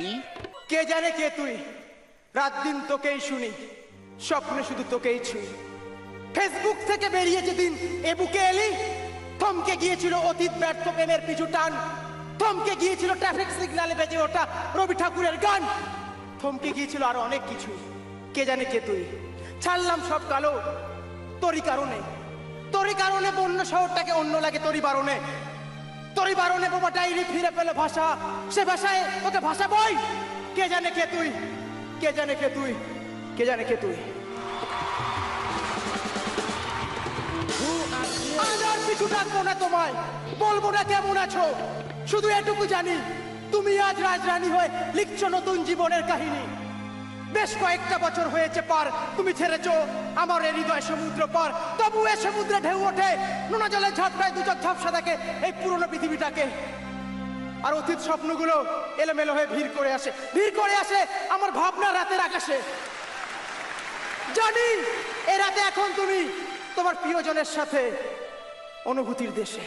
জানি। কে জানে কে তুই? রাত দিন তোকেই শুনি, স্বপ্নে শুধু তোকেই ছুঁই। ফেসবুক থেকে বেরিয়ে যেদিন এ বুকে এলি, থমকে গিয়েছিল অতীত ব্যর্থ প্রেমের পিছু টান, থমকে গিয়েছিল ট্রাফিক সিগন্যালে বেজে ওঠা রবি ঠাকুরের গান, থমকে গিয়েছিল আরো অনেক কিছু। কে জানে কে তুই? ছাড়লাম সব কালো তোরই কারণে, তোরই কারণে বন্য শহরটাকে অন্য লাগে তোরই বারণে, তোরই বারণে বোমা ডাইরি ফিরে পেল ভাষা, সে ভাষায় তোকে ভাষা বই। কে জানে কে তুই? কে জানে কে তুই? কে জানে কে তুই? আজ আর কিছু ডাকবো না তোমায়, বলবো না কেমন আছো, শুধু এটুকু জানি তুমি আজ রাজরানী হয়ে লিখছো নতুন জীবনের কাহিনী। বেশ কয়েকটা বছর হয়েছে পার, তুমি ছেড়েছো আমার এই হৃদয় সমুদ্র পার, তবু এ সমুদ্রে ঢেউ ওঠে, নোনা জলের ঝাপটায় দুচোখ ঝাপসা থাকে এই পুরনো পৃথিবীটাকে। আর অতীত স্বপ্নগুলো এলোমেলো হয়ে ভিড় করে আসে, ভিড় করে আসে আমার ভাবনা রাতের আকাশে। জানি এ রাতে এখন তুমি তোমার প্রিয়জনের সাথে অনুভূতির দেশে।